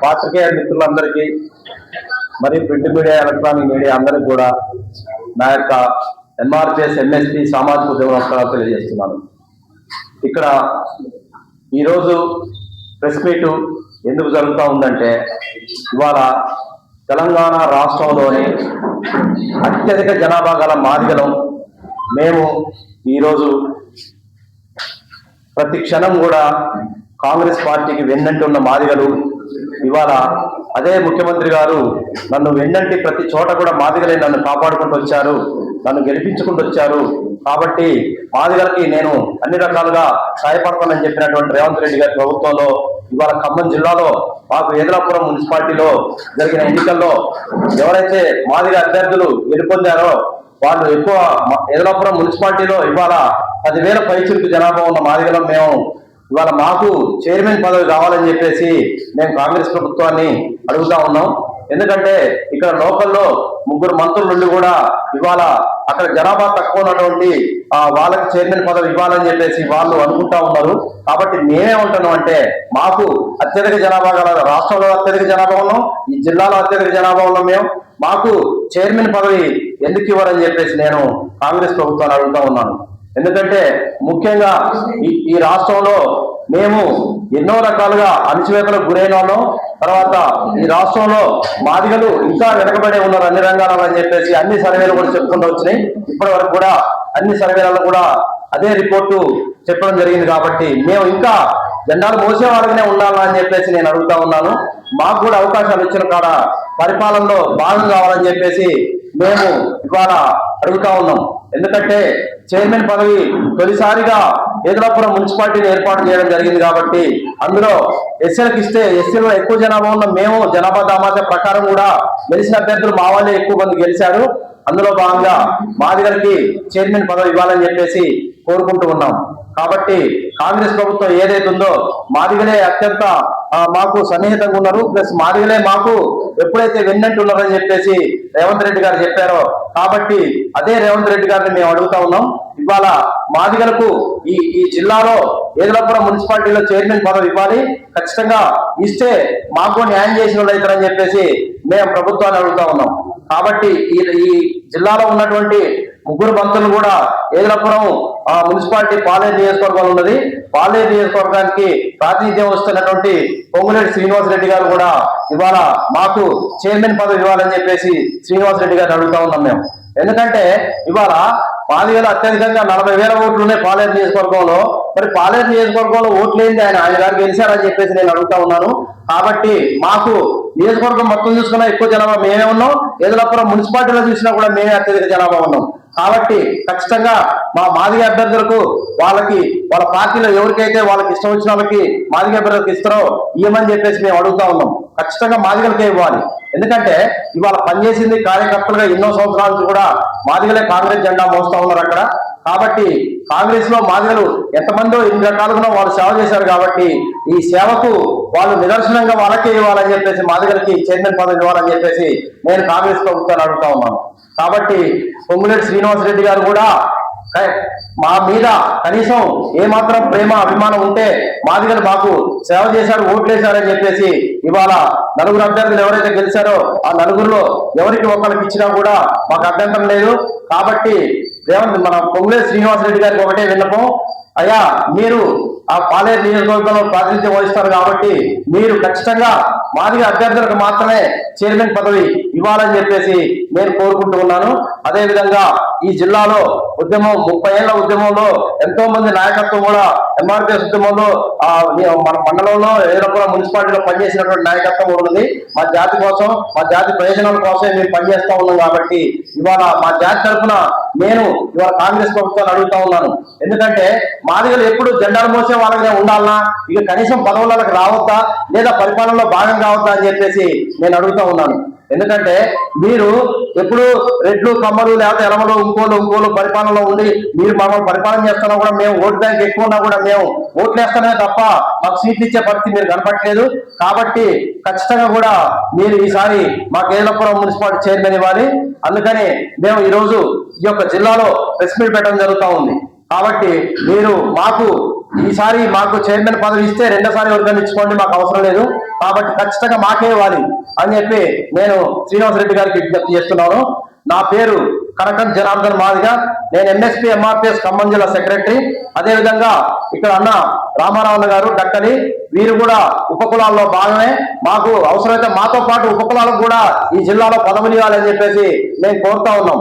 పాత్రికేయ మిత్రులందరికీ మరియు ప్రింట్ మీడియా ఎలక్ట్రానిక్ మీడియా అందరికీ కూడా నా యొక్క ఎంఆర్పిఎస్ ఎంఎస్పి సామాజిక ఉద్యమ నమస్కారాలు తెలియజేస్తున్నాను. ఇక్కడ ఈరోజు ప్రెస్ మీట్ ఎందుకు జరుగుతూ ఉందంటే, ఇవాళ తెలంగాణ రాష్ట్రంలోని అత్యధిక జనాభా గల మాదిగలం మేము ఈరోజు ప్రతి క్షణం కూడా కాంగ్రెస్ పార్టీకి వెన్నంటున్న మాదిగలు ఇవాళ అదే ముఖ్యమంత్రి గారు నన్ను వెన్నంటి ప్రతి చోట కూడా మాదిగలే నన్ను కాపాడుకుంటూ వచ్చారు, నన్ను గెలిపించుకుంటూ వచ్చారు. కాబట్టి మాదిగలకి నేను అన్ని రకాలుగా సహాయపడతానని చెప్పినటువంటి రేవంత్ రెడ్డి గారి ప్రభుత్వంలో ఇవాళ ఖమ్మం జిల్లాలో మాకు ఏదలాపురం మున్సిపాలిటీలో జరిగిన ఎన్నికల్లో ఎవరైతే మాదిగ అభ్యర్థులు గెలుపొందారో వాళ్ళు ఎక్కువ ఏదలాపురం మున్సిపాలిటీలో ఇవాళ 10,000 పైచులకు జనాభా ఉన్న మాదిగలం మేము ఇవాళ మాకు చైర్మన్ పదవి కావాలని చెప్పేసి మేము కాంగ్రెస్ ప్రభుత్వాన్ని అడుగుతా ఉన్నాం. ఎందుకంటే ఇక్కడ లోకల్లో 3 మంత్రుల నుండి కూడా ఇవాళ అక్కడ జనాభా తక్కువ ఉన్నటువంటి వాళ్ళకి చైర్మన్ పదవి ఇవ్వాలని చెప్పేసి వాళ్ళు అనుకుంటా ఉన్నారు. కాబట్టి మేమేమంటున్నాం అంటే, మాకు అత్యధిక జనాభా గల రాష్ట్రంలో అత్యధిక జనాభా ఉన్నాం, ఈ జిల్లాలో అత్యధిక జనాభా ఉన్నాం, మాకు చైర్మన్ పదవి ఎందుకు ఇవ్వరని చెప్పేసి నేను కాంగ్రెస్ ప్రభుత్వాన్ని అడుగుతా ఉన్నాను. ఎందుకంటే ముఖ్యంగా ఈ రాష్ట్రంలో మేము ఎన్నో రకాలుగా అణచివేతలకు గురైన వాళ్ళం. తర్వాత ఈ రాష్ట్రంలో మాదిగలు ఇంకా వెనకబడే ఉన్నారు అన్ని రంగాలలో అని చెప్పేసి అన్ని సర్వేలు కూడా చెప్పుకుంటూ వచ్చినాయి. ఇప్పటి వరకు కూడా అన్ని సర్వేలలో కూడా అదే రిపోర్టు చెప్పడం జరిగింది. కాబట్టి మేము ఇంకా జెండాలు మోసే వాళ్ళగానే ఉండాలా అని చెప్పేసి నేను అడుగుతా ఉన్నాను. మాకు కూడా అవకాశాలు ఇచ్చిన కాడ పరిపాలనలో భాగం కావాలని చెప్పేసి మేము ఇవాళ అడుగుతా ఉన్నాం. ఎందుకంటే చైర్మన్ పదవి తొలిసారిగా ఏదలాపురం మున్సిపాలిటీని ఏర్పాటు చేయడం జరిగింది. కాబట్టి అందులో ఎస్సీలకు ఇస్తే ఎస్సీలో ఎక్కువ జనాభా ఉన్న మేము జనాభా దామాషా ప్రకారం కూడా గెలిచిన అభ్యర్థులు మా వాళ్ళే ఎక్కువ మంది గెలిచారు. అందులో భాగంగా మాదిగలకి చైర్మన్ పదవి ఇవ్వాలని చెప్పేసి కోరుకుంటూ ఉన్నాం. కాబట్టి కాంగ్రెస్ ప్రభుత్వం ఏదైతే ఉందో మాదిగలే అత్యంత మాకు సన్నిహితంగా ఉన్నారు, ప్లస్ మాదిగలే మాకు ఎప్పుడైతే వెన్నంటున్నారని చెప్పేసి రేవంత్ రెడ్డి గారు చెప్పారో, కాబట్టి అదే రేవంత్ రెడ్డి గారిని మేము అడుగుతా ఉన్నాం. ఇవాళ మాదిగలకు ఈ జిల్లాలో ఏదలాపురం మున్సిపాలిటీలో చైర్మన్ పదవి ఇవ్వాలి, ఖచ్చితంగా ఇస్తే మాకు న్యాయం చేసిన వాళ్ళు అవుతారని చెప్పేసి మేము ప్రభుత్వాన్ని అడుగుతా ఉన్నాం. కాబట్టి ఈ జిల్లాలో ఉన్నటువంటి 3 మంత్రులు కూడా ఏదలాపురం మున్సిపాలిటీ పాలేరు నియోజకవర్గంలో ఉన్నది. పాలేరు నియోజకవర్గానికి ప్రాతినిధ్యం వస్తున్నటువంటి పొంగులేటి శ్రీనివాసరెడ్డి గారు కూడా ఇవాళ మాకు చైర్మన్ పదవి ఇవ్వాలని చెప్పేసి శ్రీనివాసరెడ్డి గారిని అడుగుతా ఉన్నాం మేము. ఎందుకంటే ఇవాళ మాదిగలు అత్యధికంగా 40,000 ఓట్లు ఉన్నాయి పాలేరు నియోజకవర్గంలో. మరి పాలేరు నియోజకవర్గంలో ఓట్లు ఏంది, ఆయన గారు గెలిచారని చెప్పేసి నేను అడుగుతా ఉన్నాను. కాబట్టి మాకు నియోజకవర్గం మొత్తం చూసుకున్నా ఎక్కువ జనాభా మేమే ఉన్నాం, ఏదలాపురం మున్సిపాలిటీలో చూసినా కూడా మేమే అత్యధిక జనాభా ఉన్నాం. కాబట్టి ఖచ్చితంగా మా మాదిగ అభ్యర్థులకు వాళ్ళ పార్టీలో ఎవరికైతే వాళ్ళకి ఇష్టం వచ్చిన వాళ్ళకి మాదిగ అభ్యర్థులకు ఇస్తారో ఇవ్వమని చెప్పేసి మేము అడుగుతా ఉన్నాం. ఖచ్చితంగా మాదిగలకే ఇవ్వాలి. ఎందుకంటే ఇవాళ పనిచేసింది కార్యకర్తలుగా ఎన్నో సంవత్సరాల నుంచి కూడా మాదిగలే కాంగ్రెస్ జెండా మోస్తా ఉన్నారు అక్కడ. కాబట్టి కాంగ్రెస్ లో మాదిగలు ఎంతమందో ఇన్ని రకాలుగా వాళ్ళు సేవ చేశారు. కాబట్టి ఈ సేవకు వాళ్ళు నిదర్శనంగా వాళ్ళకే ఇవ్వాలని చెప్పేసి మాదిగలకి చైర్మన్ పదవి ఇవ్వాలని చెప్పేసి నేను కాంగ్రెస్ ప్రభుత్వాన్ని అడుగుతా ఉన్నాను. కాబట్టి పొంగులేటి శ్రీనివాసరెడ్డి గారు కూడా మా మీద కనీసం ఏమాత్రం ప్రేమ అభిమానం ఉంటే మాదిగలు మాకు సేవ చేశారు, ఓట్లేశారని చెప్పేసి ఇవాళ 4 అభ్యర్థులు ఎవరైతే గెలిచారో ఆ 4గురిలో ఎవరికి ఒకరికి ఇచ్చినా కూడా మాకు అభ్యంతరం లేదు. కాబట్టి మన పొంగులేటి శ్రీనివాసరెడ్డి గారికి ఒకటే విన్నపం, అయ్యా మీరు ఆ పాలేరు నియోజకవర్గంలో ప్రాతినిధ్యం వహిస్తారు కాబట్టి మీరు ఖచ్చితంగా మాదిగ అభ్యర్థులకు మాత్రమే చైర్మన్ పదవి ఇవ్వాలని చెప్పేసి నేను కోరుకుంటూ ఉన్నాను. అదేవిధంగా ఈ జిల్లాలో ఉద్యమం 30 ఏళ్ల ఉద్యమంలో ఎంతో మంది నాయకత్వం కూడా ఎంఆర్పిఎస్ ఉద్యమంలో మన మండలంలో ఏదలాపురం మున్సిపాలిటీలో పనిచేసినటువంటి నాయకత్వం ఉన్నది. మా జాతి కోసం, మా జాతి ప్రయోజనాల కోసమే మేము పనిచేస్తా ఉన్నాం. కాబట్టి ఇవాళ మా జాతి తరఫున నేను ఇవాళ కాంగ్రెస్ ప్రభుత్వాన్ని అడుగుతా ఉన్నాను. ఎందుకంటే మాదిగలు ఎప్పుడు జెండాలు మోసే వాళ్ళనే ఉండాలన్నా, ఇక కనీసం పదవులకు రావద్దా లేదా పరిపాలనలో భాగం కావద్దా అని చెప్పేసి నేను అడుగుతా ఉన్నాను. ఎందుకంటే మీరు ఎప్పుడు రెడ్లు కమ్మలు లేకపోతే ఎలమలు ఇంకోలు పరిపాలనలో ఉండి మీరు మమ్మల్ని పరిపాలన చేస్తున్నా కూడా మేము ఓటు బ్యాంక్ ఎక్కువ ఉన్నా కూడా మేము ఓట్లు వేస్తానే తప్ప మాకు సీట్లు ఇచ్చే పరిస్థితి మీరు కనపట్లేదు. కాబట్టి ఖచ్చితంగా కూడా మీరు ఈసారి మాకు ఏదలాపురం మున్సిపాలిటీ చైర్మన్ ఇవ్వాలి. అందుకని మేము ఈరోజు ఈ యొక్క జిల్లాలో ప్రెస్ మీట్ పెట్టడం జరుగుతూ ఉంది. కాబట్టి మీరు మాకు ఈసారి మాకు చైర్మన్ పదవి ఇస్తే రెండోసారి ఎవరికైనా ఇచ్చుకోండి, మాకు అవసరం లేదు, కాబట్టి ఖచ్చితంగా మాకే ఇవ్వాలి అని చెప్పి నేను శ్రీనివాసరెడ్డి గారికి విజ్ఞప్తి చేస్తున్నాను. నా పేరు కనకం జనార్దన్ మాదిగ. నేను ఎంఎస్పీ ఎంఆర్పిఎస్ ఖమ్మం జిల్లా సెక్రటరీ. అదేవిధంగా ఇక్కడ అన్న రామారావు గారు డక్కలి, వీరు కూడా ఉపకులాల్లో భాగమే. మాకు అవసరమైతే మాతో పాటు ఉపకులాలకు కూడా ఈ జిల్లాలో పదవులు ఇవ్వాలని చెప్పేసి మేము కోరుతా ఉన్నాం.